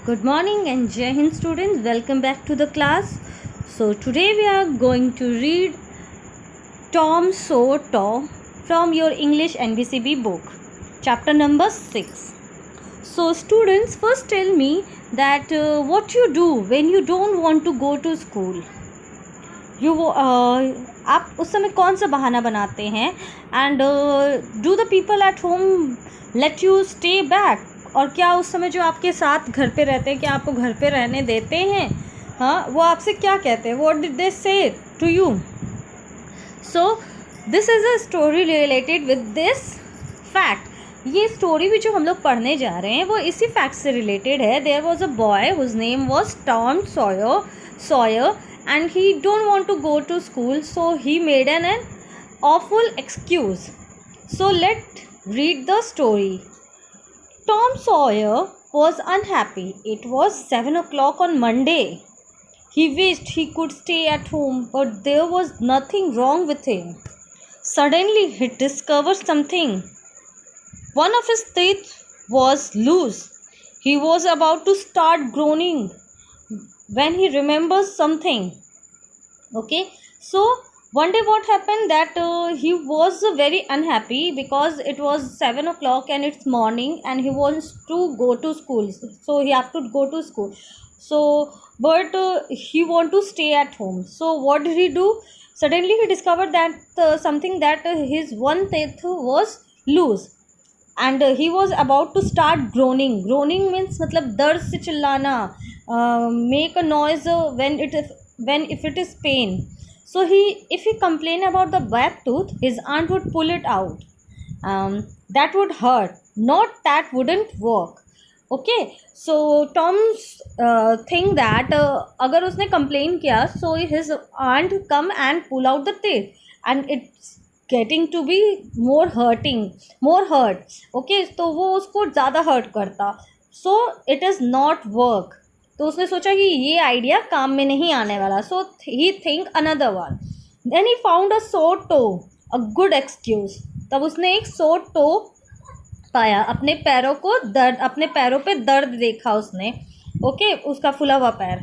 Good morning and Jai Hind students, welcome back to the class. So today we are going to read Tom Sawyer from your English NBCB book, chapter number 6. So students, first tell me that what you do when you don't want to go to school. आप उस समय कौन सा बहाना बनाते हैं and do the people at home let you stay back, और क्या उस समय जो आपके साथ घर पे रहते हैं क्या आपको घर पे रहने देते हैं? हाँ, वो आपसे क्या कहते हैं? What did they say to you? So this is a story related with this fact. ये स्टोरी भी जो हम लोग पढ़ने जा रहे हैं वो इसी फैक्ट से रिलेटेड है. There was a boy whose name was Tom Sawyer and he don't want to go to school, so he made an awful excuse. So let's read the story. Tom Sawyer was unhappy. It was 7 o'clock on Monday. He wished he could stay at home, but there was nothing wrong with him. Suddenly he discovered something. One of his teeth was loose. He was about to start groaning when he remembers something. Okay, so one day what happened that he was very unhappy because it was 7 o'clock and it's morning and he wants to go to school, so he have to go to school. So but he want to stay at home. So what did he do? Suddenly he discovered that something, that his one tooth was loose and he was about to start groaning. Groaning means मतलब दर्द से चिल्लाना, make a noise when if it is pain. So if he complain about the back tooth, his aunt would pull it out. That would hurt, not that wouldn't work. Okay, so Tom's think that अगर उसने complain किया, so his aunt come and pull out the teeth and it's getting to be more hurt. Okay, तो वो उसको ज़्यादा hurt करता. So it is not work. तो उसने सोचा कि ये आइडिया काम में नहीं आने वाला. So he think another one. Then he found a sore toe, a good excuse. तब उसने एक सोर टो पाया, अपने पैरों को दर्द, अपने पैरों पे दर्द देखा उसने. ओके, उसका फुला हुआ पैर.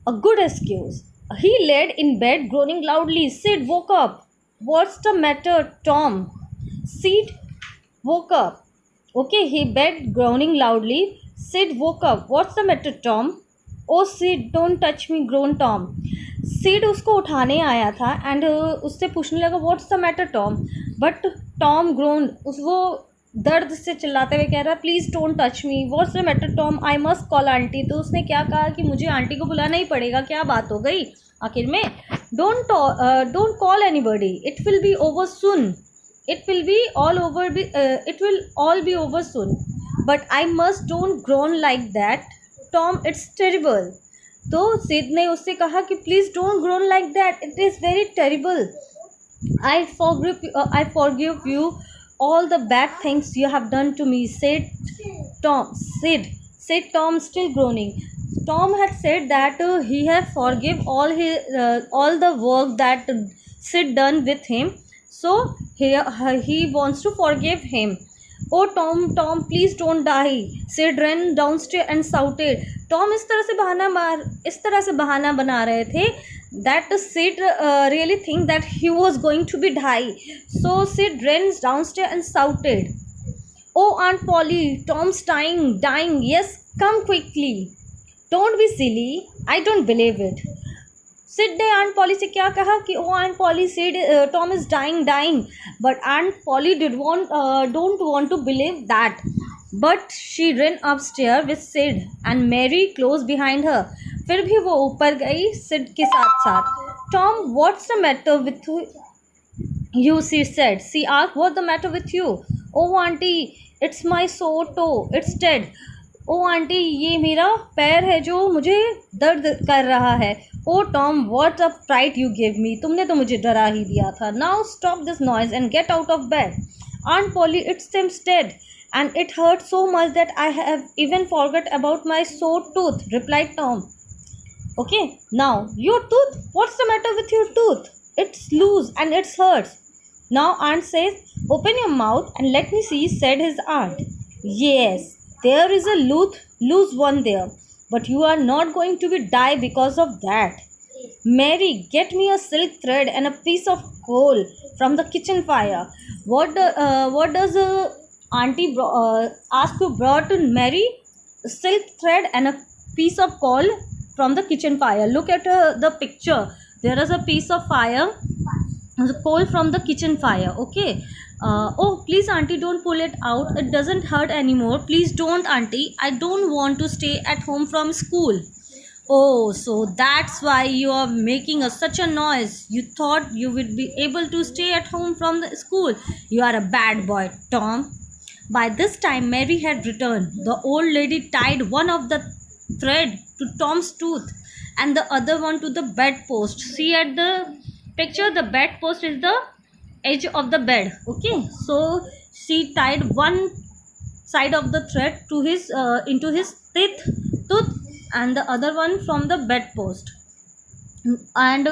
A good excuse. He laid in bed groaning loudly. Sid woke up. What's the matter Tom? Sid woke up. Okay, he begged, groaning loudly. Sid woke up. What's the matter, Tom? Oh, Sid, don't touch me, groaned Tom. Sid उसको उठाने आया था and उससे पूछने लगा What's the matter, Tom? But Tom groaned. वो दर्द से चिल्लाते हुए कह रहा Please don't touch me. What's the matter, Tom? I must call auntie. तो उसने क्या कहा कि मुझे आंटी को बुलाना ही पड़ेगा. क्या बात हो गई आखिर में? Don't call anybody. It will be over soon. It will all be over soon. But I must don't groan like that, Tom. It's terrible. तो सिड ने उससे कहा कि please don't grown like that. It is very terrible. I forgive you all the bad things you have done to me, said Tom. Said Tom, still groaning. Tom had said that he had forgive all the work that Sid done with him. So he wants to forgive him. Oh Tom, please don't die. Sid ran downstairs and shouted. Tom इस तरह से बहाना बना रहे थे that Sid really think that he was going to be die. So Sid ran downstairs and shouted, Oh Aunt Polly, Tom's dying. Yes, come quickly. Don't be silly. I don't believe it. Sid ने aunt poly से क्या कहा कि oh aunt Polly, said Tom is dying. But aunt Polly don't want to believe that. But she run upstair with Sid and Mary close behind her. फिर भी वो ऊपर गई सिड के साथ. Tom, what's the matter with you? She said. She asked, what the matter with you? Oh auntie, it's my sore toe. It's dead. Oh auntie, ये मेरा पैर है जो मुझे दर्द कर रहा है. Oh Tom, what a fright you give me. तुमने तो मुझे डरा ही दिया था. Now stop this noise and get out of bed. Aunt Polly, it's seems dead and it hurt so much that I have even forget about my sore tooth, replied Tom. Okay, now your tooth. What's the matter with your tooth? It's loose and it's hurts. Now aunt says, open your mouth and let me see, said his aunt. Yes, there is a loose one there, but you are not going to be die because of that. Mary, get me a silk thread and a piece of coal from the kitchen fire. What does ask to brought to Mary? Silk thread and a piece of coal from the kitchen fire. Look at the picture. There is a piece of fire, the coal from the kitchen fire. Okay. Oh, please, auntie, don't pull it out. It doesn't hurt anymore. Please don't, auntie. I don't want to stay at home from school. Oh, so that's why you are making such a noise. You thought you would be able to stay at home from the school. You are a bad boy, Tom. By this time, Mary had returned. The old lady tied one of the thread to Tom's tooth and the other one to the bedpost. See at the picture, the bedpost is the edge of the bed. Okay, so she tied one side of the thread to his into his tooth and the other one from the bedpost, and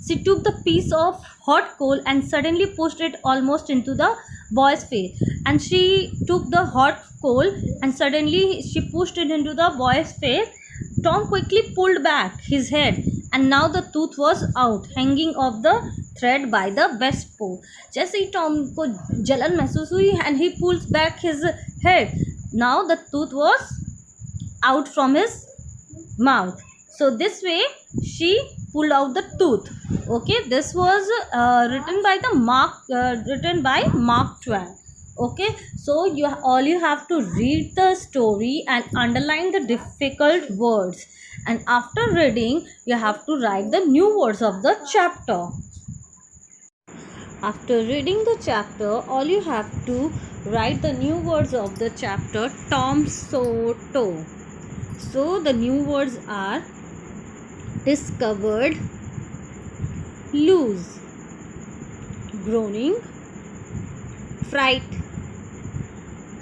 she took the piece of hot coal and suddenly pushed it almost into the boy's face. And she took the hot coal and suddenly she pushed it into the boy's face. Tom quickly pulled back his head and now the tooth was out, hanging off the thread by the best pole. जैसे ही Tom को जलन महसूस हुई and he pulls back his head, now the tooth was out from his mouth. So this way she pulled out the tooth. Okay, this was written by Mark Twain. Okay, so all you have to read the story and underline the difficult words, and after reading you have to write the new words of the chapter. After reading the chapter, all you have to write the new words of the chapter Tom saw Toe. So the new words are discovered, lose, groaning, fright,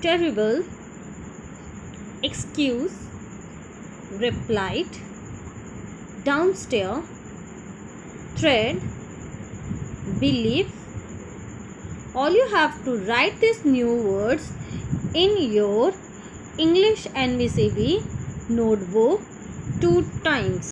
terrible, excuse, replied, downstairs, thread, believe. All you have to write these new words in your English NVCB notebook 2 times.